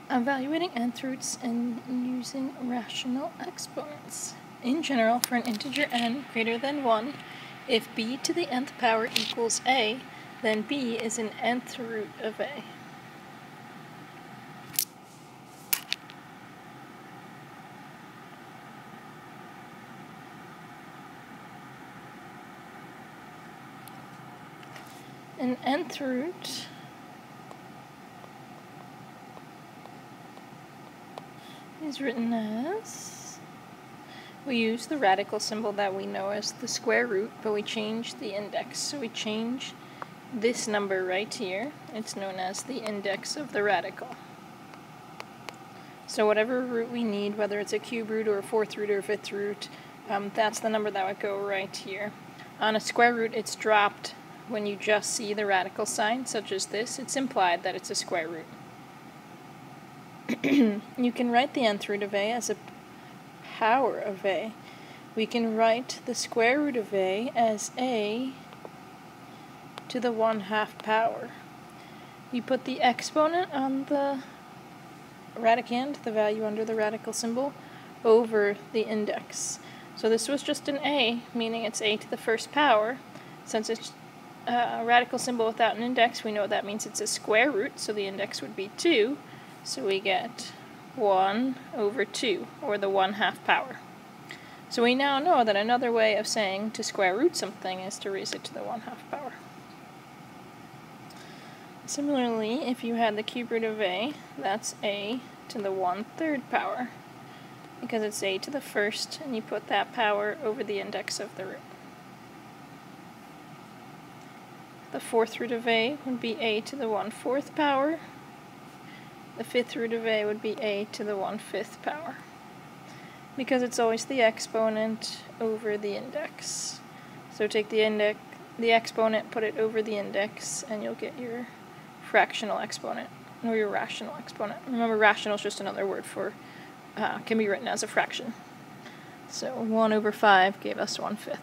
Evaluating nth roots and using rational exponents. In general, for an integer n greater than 1, if b to the nth power equals a, then b is an nth root of a. An nth root is written as, we use the radical symbol that we know as the square root, but we change the index. So we change this number right here. It's known as the index of the radical. So whatever root we need, whether it's a cube root or a fourth root or a fifth root, that's the number that would go right here. On a square root, it's dropped when you just see the radical sign, such as this. It's implied that it's a square root. You can write the nth root of a as a power of a. We can write the square root of a as a to the 1/2 power. You put the exponent on the radicand, the value under the radical symbol, over the index. So this was just an a, meaning it's a to the 1st power. Since it's a radical symbol without an index, we know that means it's a square root, so the index would be 2. So we get 1 over 2, or the 1/2 power. So we now know that another way of saying to square root something is to raise it to the 1/2 power. Similarly, if you had the cube root of a, that's a to the 1/3 power, because it's a to the 1st, and you put that power over the index of the root. The 4th root of a would be a to the 1/4 power. The 5th root of a would be a to the 1/5 power, because it's always the exponent over the index. So take the exponent, put it over the index, and you'll get your fractional exponent, or your rational exponent. Remember, rational is just another word for, can be written as a fraction. So 1 over 5 gave us 1/5.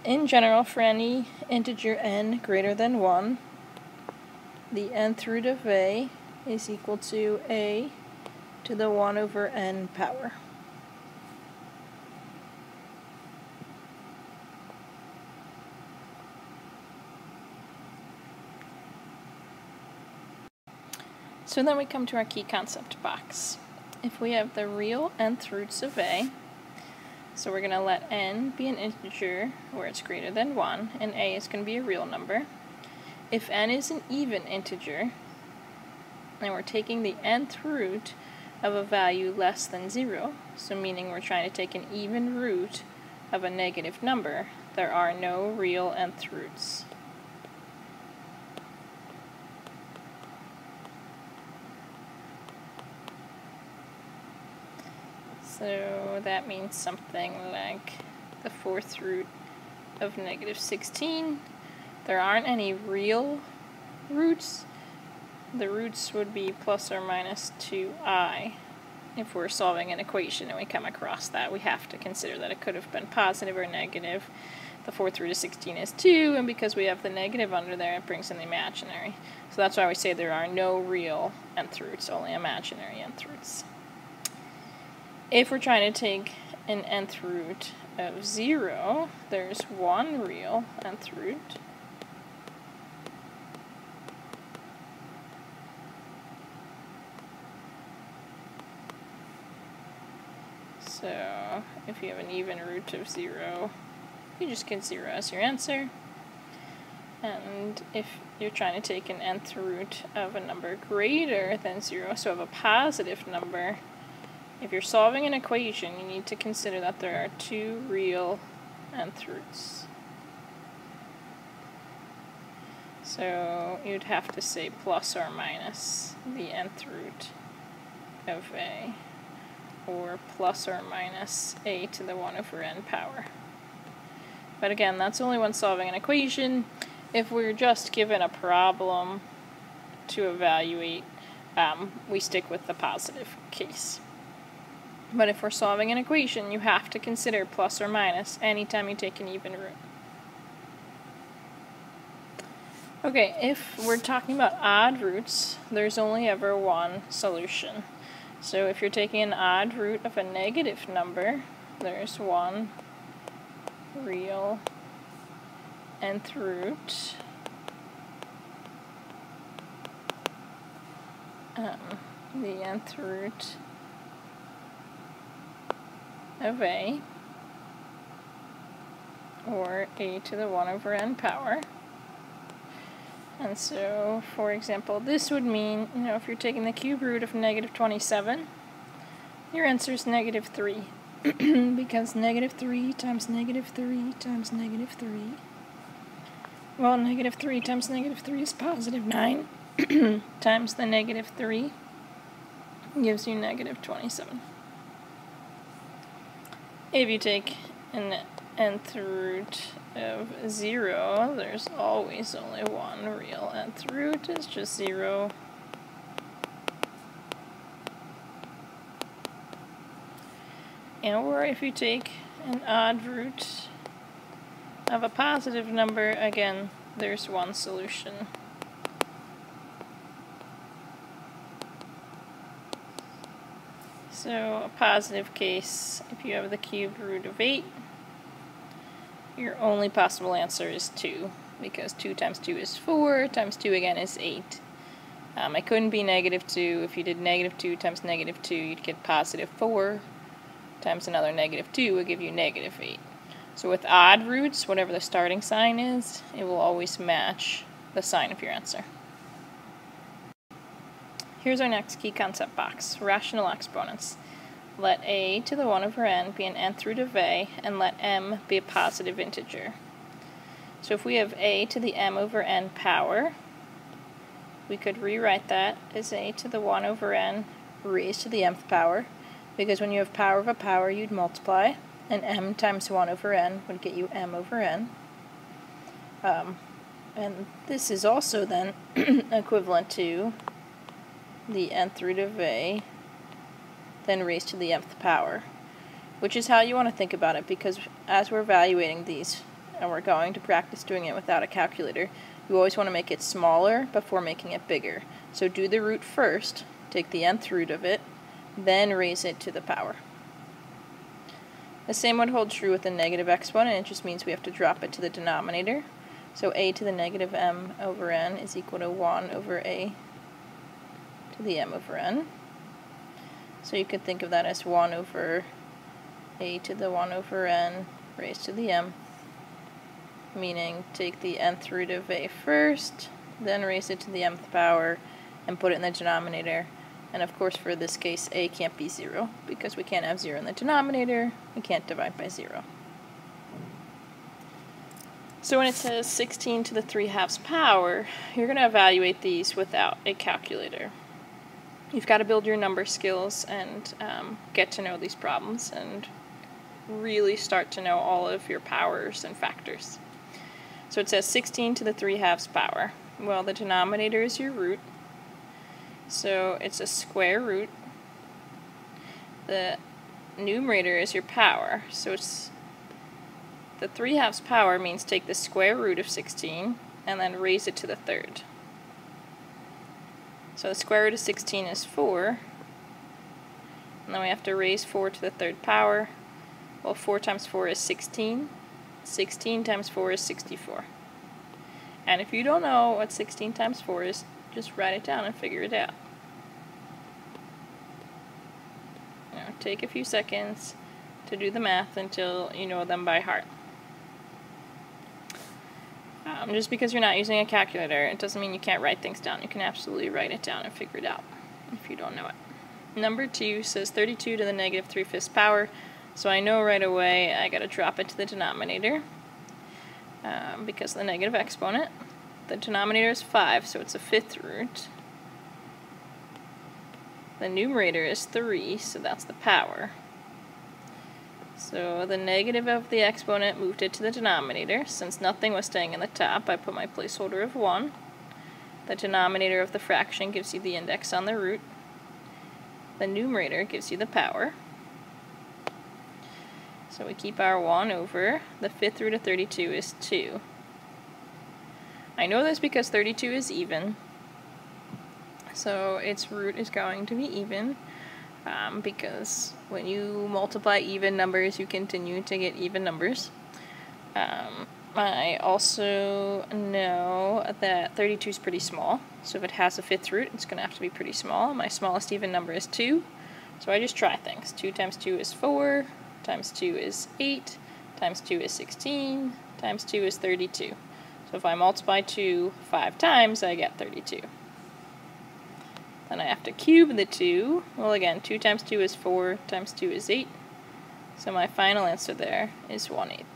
In general, for any integer n greater than 1, the nth root of a is equal to a to the 1 over n power. So then we come to our key concept box. If we have the real nth roots of a, so we're going to let n be an integer where it's greater than 1, and a is going to be a real number. If n is an even integer, and we're taking the nth root of a value less than 0, so meaning we're trying to take an even root of a negative number, there are no real nth roots. So that means something like the 4th root of -16. There aren't any real roots. The roots would be plus or minus 2i. If we're solving an equation and we come across that, we have to consider that it could have been positive or negative. The 4th root of 16 is 2, and because we have the negative under there, it brings in the imaginary. So that's why we say there are no real nth roots, only imaginary nth roots. If we're trying to take an nth root of 0, there's one real nth root. So if you have an even root of 0, you just get 0 as your answer. And if you're trying to take an nth root of a number greater than 0, so of a positive number, if you're solving an equation, you need to consider that there are 2 real nth roots. So you'd have to say plus or minus the nth root of a, or plus or minus a to the 1 over n power. But again, that's only when solving an equation. If we're just given a problem to evaluate, we stick with the positive case. But if we're solving an equation, you have to consider plus or minus anytime you take an even root. Okay, if we're talking about odd roots, there's only ever one solution. So if you're taking an odd root of a negative number, there's one real nth root. The nth root of a, or a to the 1 over n power. And so, for example, this would mean, if you're taking the cube root of negative 27, your answer is negative 3. Because negative 3 times negative 3 times negative 3, well, negative 3 times negative 3 is positive 9, times the negative 3 gives you negative 27. If you take an nth root of 0, there's always only one real nth root, it's just 0. Or if you take an odd root of a positive number, again, there's one solution. So, a positive case, if you have the cubed root of 8, your only possible answer is 2, because 2 times 2 is 4, times 2 again is 8. It couldn't be negative 2. If you did negative 2 times negative 2, you'd get positive 4, times another negative 2 would give you negative 8. So with odd roots, whatever the starting sign is, it will always match the sign of your answer. Here's our next key concept box, rational exponents. Let a to the 1 over n be an nth root of a, and let m be a positive integer. So if we have a to the m over n power, we could rewrite that as a to the 1 over n raised to the mth power, because when you have power of a power, you'd multiply, and m times 1 over n would get you m over n. And this is also then equivalent to the nth root of a, then raised to the mth power, which is how you want to think about it, because as we're evaluating these, and we're going to practice doing it without a calculator, you always want to make it smaller before making it bigger. So do the root first, take the nth root of it, then raise it to the power. The same would hold true with the negative exponent. It just means we have to drop it to the denominator. So a to the negative m over n is equal to 1 over a to the m over n. So you could think of that as 1 over a to the 1 over n raised to the m, meaning take the nth root of a first, then raise it to the mth power, and put it in the denominator. And of course, for this case, a can't be 0, because we can't have 0 in the denominator, we can't divide by 0. So when it says 16 to the 3/2 power, you're going to evaluate these without a calculator. You've got to build your number skills and get to know these problems and really start to know all of your powers and factors. So it says 16 to the 3/2 power. Well, the denominator is your root, so it's a square root. The numerator is your power, so it's the 3/2 power means take the square root of 16 and then raise it to the third. So the square root of 16 is 4, and then we have to raise 4 to the third power. Well, 4 times 4 is 16. 16 times 4 is 64. And if you don't know what 16 times 4 is, just write it down and figure it out. Take a few seconds to do the math until you know them by heart. Just because you're not using a calculator, it doesn't mean you can't write things down. You can absolutely write it down and figure it out if you don't know it. Number 2 says 32 to the negative 3/5 power, so I know right away I got to drop it to the denominator because of the negative exponent. The denominator is 5, so it's a 5th root. The numerator is 3, so that's the power. So the negative of the exponent moved it to the denominator. Since nothing was staying in the top, I put my placeholder of 1. The denominator of the fraction gives you the index on the root. The numerator gives you the power. So we keep our 1 over. The 5th root of 32 is 2. I know this because 32 is even, so its root is going to be even, because when you multiply even numbers, you continue to get even numbers. I also know that 32 is pretty small, so if it has a fifth root, it's going to have to be pretty small. My smallest even number is 2, so I just try things. 2 times 2 is 4, times 2 is 8, times 2 is 16, times 2 is 32. So if I multiply 2 5 times, I get 32. Then I have to cube the 2. Well, again, 2 times 2 is 4, times 2 is 8. So my final answer there is 1/8.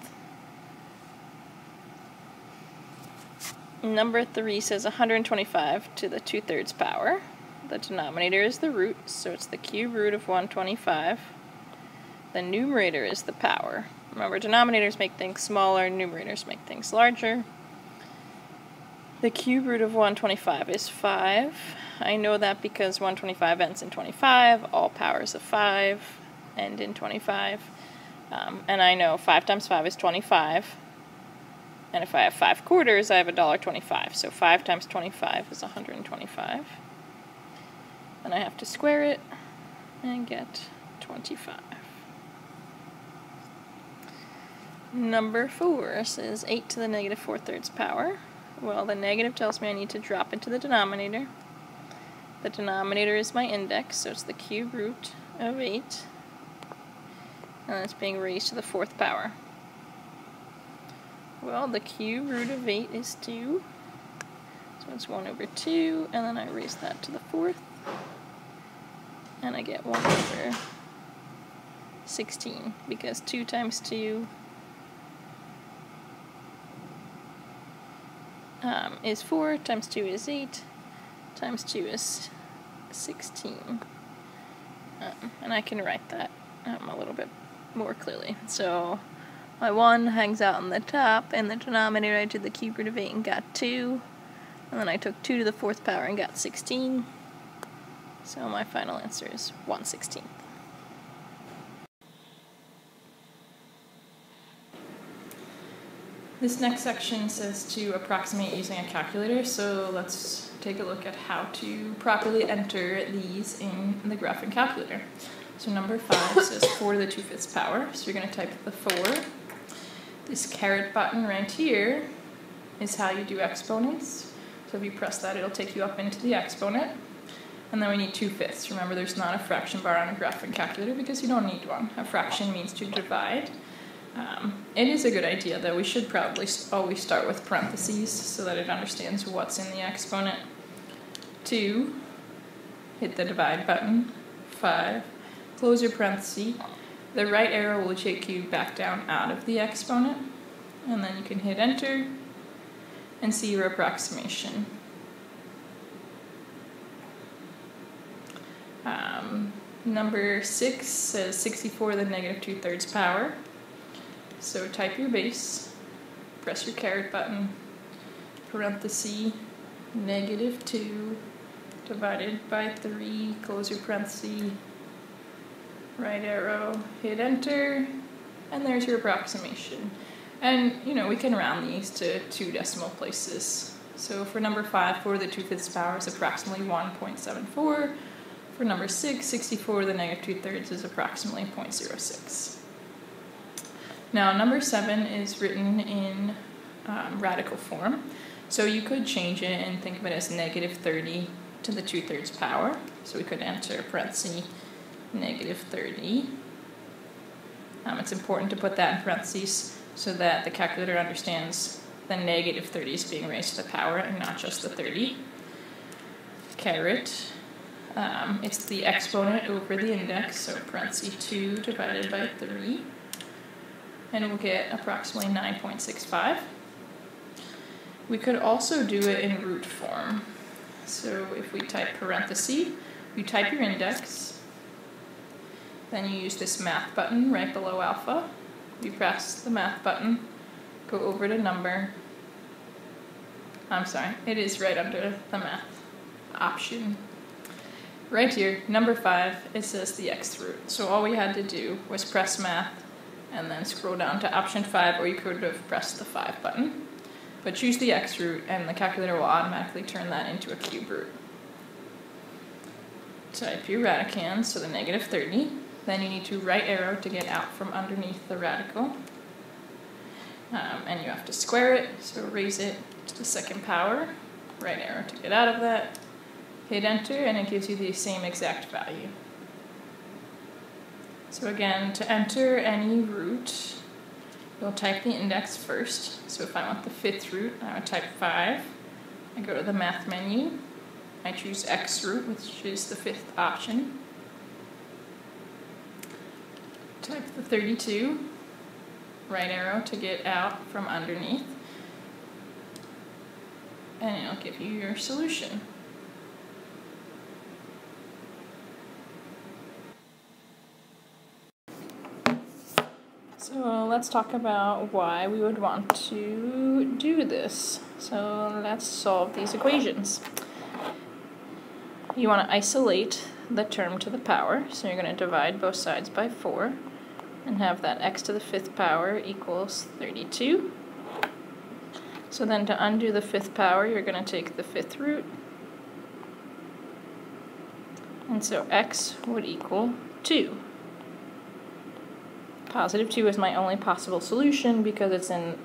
Number 3 says 125 to the 2/3 power. The denominator is the root, so it's the cube root of 125. The numerator is the power. Remember, denominators make things smaller, numerators make things larger. The cube root of 125 is 5. I know that because 125 ends in 25. All powers of 5 end in 25. And I know 5 times 5 is 25. And if I have 5 quarters, I have $1.25. So 5 times 25 is 125. Then I have to square it and get 25. Number 4 says 8 to the negative 4/3 power. Well, the negative tells me I need to drop into the denominator. The denominator is my index, so it's the cube root of 8. And it's being raised to the 4th power. Well, the cube root of 8 is 2. So it's 1 over 2, and then I raise that to the 4th. And I get 1 over 16, because 2 times 2 is 4, times 2 is 8, times 2 is 16. And I can write that a little bit more clearly. So my 1 hangs out on the top, and the denominator I did the cube root of 8 and got 2. And then I took 2 to the 4th power and got 16. So my final answer is 1/16. This next section says to approximate using a calculator, so let's take a look at how to properly enter these in the graphing calculator. So number 5 says 4 to the 2/5 power, so you're going to type the 4. This caret button right here is how you do exponents. So if you press that, it'll take you up into the exponent. And then we need 2/5. Remember, there's not a fraction bar on a graphing calculator because you don't need one. A fraction means to divide. It is a good idea, though. We should probably always start with parentheses so that it understands what's in the exponent. 2, hit the divide button. 5, close your parentheses. The right arrow will take you back down out of the exponent, and then you can hit enter and see your approximation. Number 6 says 64 to the negative 2/3 power. So type your base, press your caret button, parenthesis, negative 2 divided by 3, close your parenthesis, right arrow, hit enter, and there's your approximation. And, we can round these to 2 decimal places. So for number 5, 4 to the 2/5 power is approximately 1.74. For number 6, 64 to the negative 2/3 is approximately 0.06. Now, number 7 is written in radical form. So you could change it and think of it as negative 30 to the 2/3 power. So we could enter parenthesis negative 30. It's important to put that in parentheses so that the calculator understands the negative 30 is being raised to the power and not just the 30. Caret. It's the exponent over the index, so parenthesis 2 divided by 3. And we'll get approximately 9.65. We could also do it in root form. So if we type parenthesis, you type your index, then you use this math button right below alpha. You press the math button, go over to number. I'm sorry, it is right under the math option. Right here, number 5, it says the xth root. So all we had to do was press math and then scroll down to option 5, or you could have pressed the 5 button. but choose the x root, and the calculator will automatically turn that into a cube root. Type your radicand, so the negative 30. Then you need to right arrow to get out from underneath the radical. And you have to square it, so raise it to the second power, right arrow to get out of that, hit enter, and it gives you the same exact value. So again, to enter any root, you'll type the index first. So if I want the 5th root, I would type 5. I go to the math menu. I choose x root, which is the 5th option. Type the 32, right arrow to get out from underneath, and it'll give you your solution. So let's talk about why we would want to do this. So let's solve these equations. You want to isolate the term to the power, so you're going to divide both sides by 4 and have that x to the 5th power equals 32. So then to undo the 5th power, you're going to take the 5th root, and so x would equal 2. Positive 2 is my only possible solution because it's an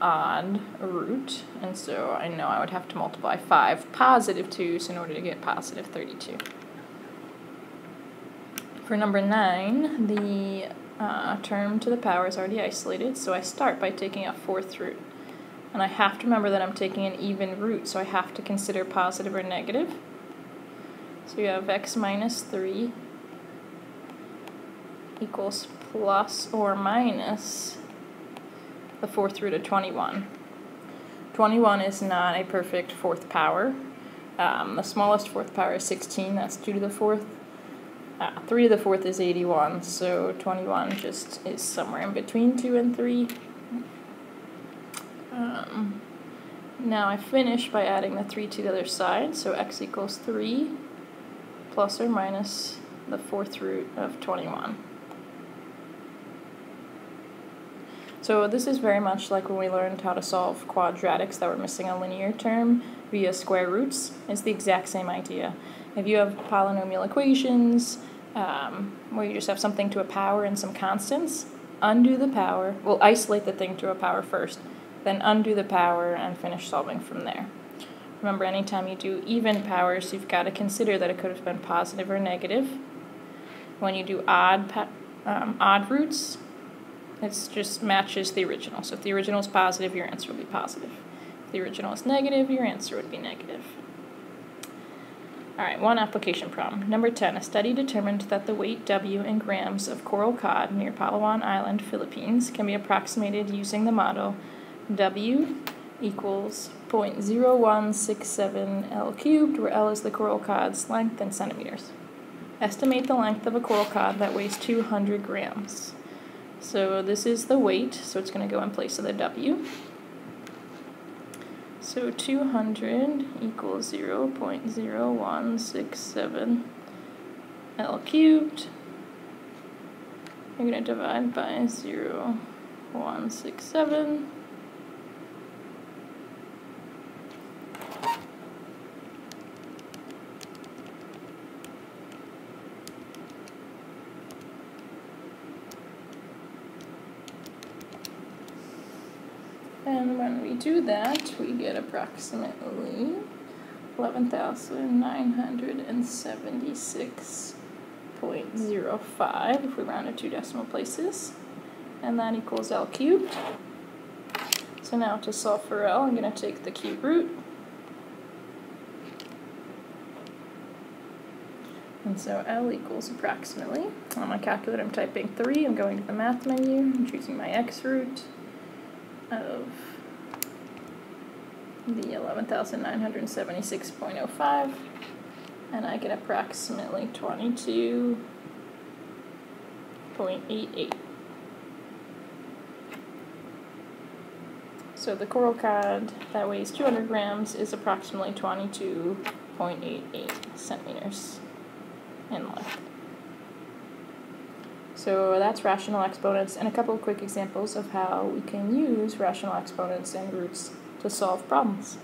odd root, and so I know I would have to multiply 5 positive 2's in order to get positive 32. For number 9, the term to the power is already isolated, so I start by taking a 4th root. And I have to remember that I'm taking an even root, so I have to consider positive or negative. So you have x minus 3 equals plus or minus the 4th root of 21. 21 is not a perfect 4th power. The smallest 4th power is 16, that's 2 to the 4th. 3 to the 4th is 81, so 21 just is somewhere in between 2 and 3. Now I finish by adding the 3 to the other side, so x equals 3 plus or minus the 4th root of 21. So this is very much like when we learned how to solve quadratics that were missing a linear term via square roots. It's the exact same idea. If you have polynomial equations where you just have something to a power and some constants, undo the power, well, isolate the thing to a power first, then undo the power and finish solving from there. Remember, anytime you do even powers, you've got to consider that it could have been positive or negative. When you do odd roots, it just matches the original. So if the original is positive, your answer will be positive. If the original is negative, your answer would be negative. Alright, one application problem. Number 10, a study determined that the weight W in grams of coral cod near Palawan Island, Philippines, can be approximated using the model W equals 0.0167 L cubed, where L is the coral cod's length in centimeters. Estimate the length of a coral cod that weighs 200 grams. So this is the weight, so it's going to go in place of the W. So 200 equals 0.0167 L cubed. You're going to divide by 0.167. And when we do that, we get approximately 11,976.05 if we round to 2 decimal places. And that equals L cubed. So now to solve for L, I'm going to take the cube root. And so L equals approximately, on my calculator I'm typing 3, I'm going to the math menu, I'm choosing my x root of the 11,976.05, and I get approximately 22.88. So the coral cod that weighs 200 grams is approximately 22.88 centimeters in length. So that's rational exponents and a couple of quick examples of how we can use rational exponents and roots to solve problems.